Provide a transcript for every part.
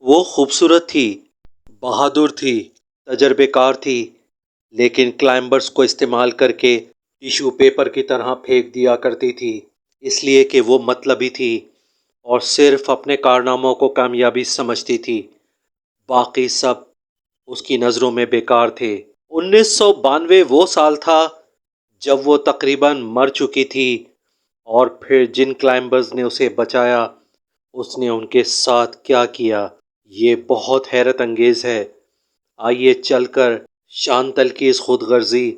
وہ خوبصورت تھی، بہادر تھی، تجربے کار تھی، لیکن کلائمبرز کو استعمال کر کے ٹیشو پیپر کی طرح پھینک دیا کرتی تھی، اس لیے کہ وہ مطلبی تھی اور صرف اپنے کارناموں کو کامیابی سمجھتی تھی، باقی سب اس کی نظروں میں بیکار تھے۔ 1992 وہ سال تھا جب وہ تقریباً مر چکی تھی، اور پھر جن کلائمبرز نے اسے بچایا اس نے ان کے ساتھ کیا کیا یہ بہت حیرت انگیز ہے۔ آئیے چل کر شانتل کی اس خود غرضی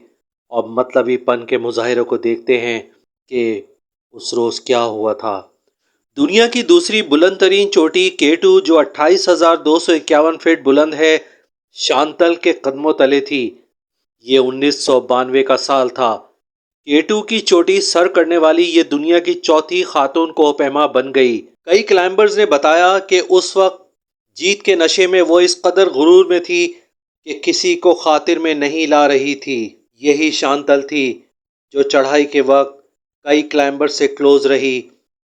اور مطلبی پن کے مظاہرے کو دیکھتے ہیں کہ اس روز کیا ہوا تھا۔ دنیا کی دوسری بلند ترین چوٹی K2 جو 28,251 فٹ بلند ہے، شانتل کے قدموں تلے تھی۔ یہ 1992 کا سال تھا۔ K2 کی چوٹی سر کرنے والی یہ دنیا کی چوتھی خاتون کوہ پیما بن گئی۔ کئی کلائمبرز نے بتایا کہ اس وقت جیت کے نشے میں وہ اس قدر غرور میں تھی کہ کسی کو خاطر میں نہیں لا رہی تھی۔ یہی شانتل تھی جو چڑھائی کے وقت کئی کلائمبر سے کلوز رہی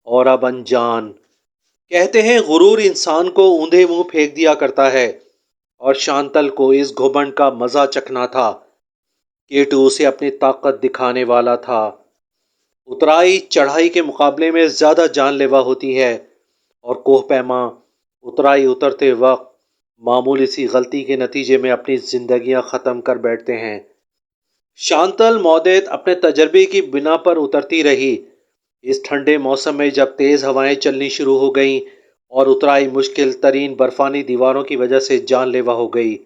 اور اب انجان۔ کہتے ہیں غرور انسان کو اوندھے منہ پھینک دیا کرتا ہے، اور شانتل کو اس گھمنڈ کا مزہ چکھنا تھا۔ K2 اسے اپنی طاقت دکھانے والا تھا۔ اترائی چڑھائی کے مقابلے میں زیادہ جان لیوا ہوتی ہے، اور کوہ پیما اترائی اترتے وقت معمولی سی غلطی کے نتیجے میں اپنی زندگیاں ختم کر بیٹھتے ہیں۔ شانتل مودیت اپنے تجربے کی بنا پر اترتی رہی۔ اس ٹھنڈے موسم میں جب تیز ہوائیں چلنی شروع ہو گئیں اور اترائی مشکل ترین برفانی دیواروں کی وجہ سے جان لیوا ہو گئی،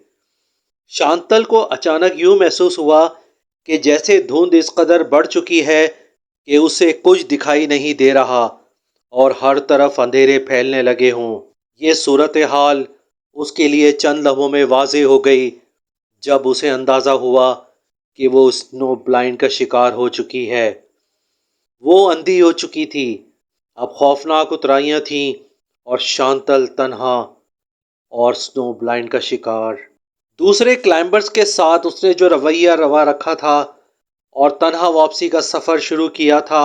شانتل کو اچانک یوں محسوس ہوا کہ جیسے دھند اس قدر بڑھ چکی ہے کہ اسے کچھ دکھائی نہیں دے رہا اور ہر طرف اندھیرے پھیلنے لگے ہوں۔ یہ صورتحال اس کے لیے چند لمحوں میں واضح ہو گئی جب اسے اندازہ ہوا کہ وہ اسنو بلائنڈ کا شکار ہو چکی ہے۔ وہ اندھی ہو چکی تھی۔ اب خوفناک اترائیاں تھیں اور شانتل تنہا اور اسنو بلائنڈ کا شکار۔ دوسرے کلائمبرز کے ساتھ اس نے جو رویہ روا رکھا تھا اور تنہا واپسی کا سفر شروع کیا تھا،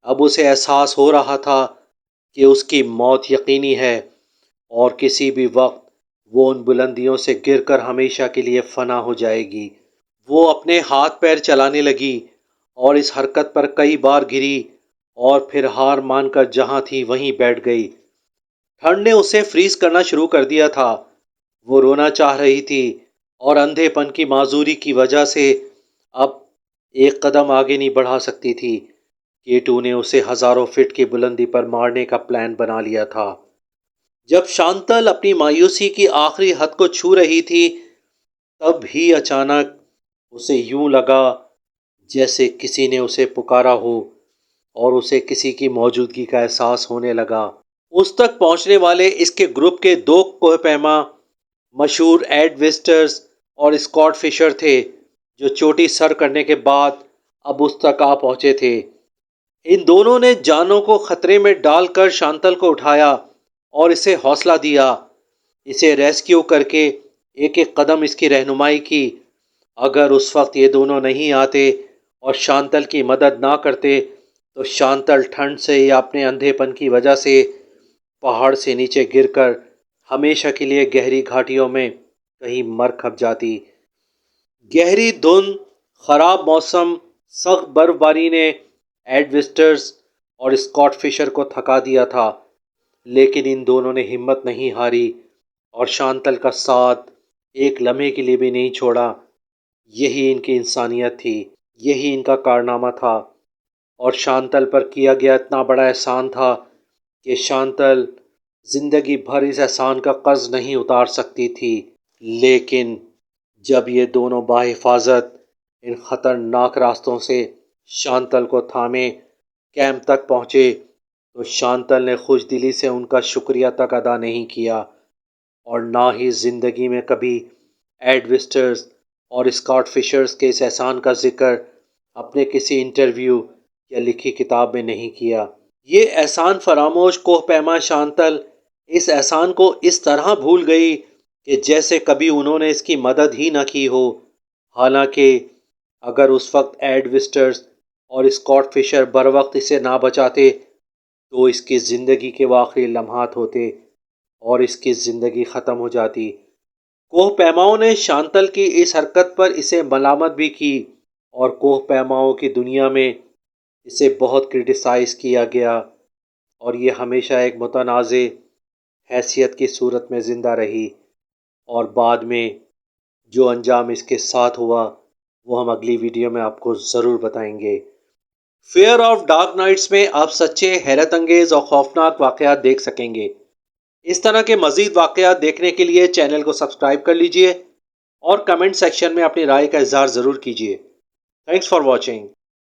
اب اسے احساس ہو رہا تھا کہ اس کی موت یقینی ہے اور کسی بھی وقت وہ ان بلندیوں سے گر کر ہمیشہ کے لیے فنا ہو جائے گی۔ وہ اپنے ہاتھ پیر چلانے لگی اور اس حرکت پر کئی بار گری اور پھر ہار مان کر جہاں تھی وہیں بیٹھ گئی۔ ٹھنڈ نے اسے فریز کرنا شروع کر دیا تھا۔ وہ رونا چاہ رہی تھی اور اندھے پن کی معذوری کی وجہ سے اب ایک قدم آگے نہیں بڑھا سکتی تھی۔ K2 نے اسے ہزاروں فٹ کی بلندی پر مارنے کا پلان بنا لیا تھا۔ جب شانتل اپنی مایوسی کی آخری حد کو چھو رہی تھی، تب ہی اچانک اسے یوں لگا جیسے کسی نے اسے پکارا ہو اور اسے کسی کی موجودگی کا احساس ہونے لگا۔ اس تک پہنچنے والے اس کے گروپ کے دو کوہ پیما مشہور ایڈ وسٹرز اور اسکاٹ فشر تھے، جو چوٹی سر کرنے کے بعد اب اس تک آ پہنچے تھے۔ ان دونوں نے جانوں کو خطرے میں ڈال کر شانتل کو اٹھایا اور اسے حوصلہ دیا، اسے ریسکیو کر کے ایک ایک قدم اس کی رہنمائی کی۔ اگر اس وقت یہ دونوں نہیں آتے اور شانتل کی مدد نہ کرتے تو شانتل ٹھنڈ سے یا اپنے اندھے پن کی وجہ سے پہاڑ سے نیچے گر کر ہمیشہ کے لیے گہری گھاٹیوں میں کہیں مر کھپ جاتی۔ گہری دھند، خراب موسم، سخت برف باری نے ایڈ وسٹرز اور اسکاٹ فشر کو تھکا دیا تھا، لیکن ان دونوں نے ہمت نہیں ہاری اور شانتل کا ساتھ ایک لمحے کے لیے بھی نہیں چھوڑا۔ یہی ان کی انسانیت تھی، یہی ان کا کارنامہ تھا، اور شانتل پر کیا گیا اتنا بڑا احسان تھا کہ شانتل زندگی بھر اس احسان کا قرض نہیں اتار سکتی تھی۔ لیکن جب یہ دونوں بحفاظت ان خطرناک راستوں سے شانتل کو تھامے کیمپ تک پہنچے تو شانتل نے خوش دلی سے ان کا شکریہ تک ادا نہیں کیا، اور نہ ہی زندگی میں کبھی ایڈ وسٹرز اور اسکاٹ فشرز کے اس احسان کا ذکر اپنے کسی انٹرویو یا لکھی کتاب میں نہیں کیا۔ یہ احسان فراموش کوہ پیما شانتل اس احسان کو اس طرح بھول گئی کہ جیسے کبھی انہوں نے اس کی مدد ہی نہ کی ہو۔ حالانکہ اگر اس وقت ایڈ وسٹرز اور اسکاٹ فشر بروقت اسے نہ بچاتے تو اس کی زندگی کے وہ آخری لمحات ہوتے اور اس کی زندگی ختم ہو جاتی۔ کوہ پیماؤں نے شانتل کی اس حرکت پر اسے ملامت بھی کی اور کوہ پیماؤں کی دنیا میں اسے بہت کرٹیسائز کیا گیا اور یہ ہمیشہ ایک متنازع حیثیت کی صورت میں زندہ رہی، اور بعد میں جو انجام اس کے ساتھ ہوا وہ ہم اگلی ویڈیو میں آپ کو ضرور بتائیں گے۔ فیئر آف ڈارک نائٹس میں آپ سچے، حیرت انگیز اور خوفناک واقعات دیکھ سکیں گے۔ اس طرح کے مزید واقعات دیکھنے کے لیے چینل کو سبسکرائب کر لیجئے اور کمنٹ سیکشن میں اپنی رائے کا اظہار ضرور کیجئے۔ Thanks for watching.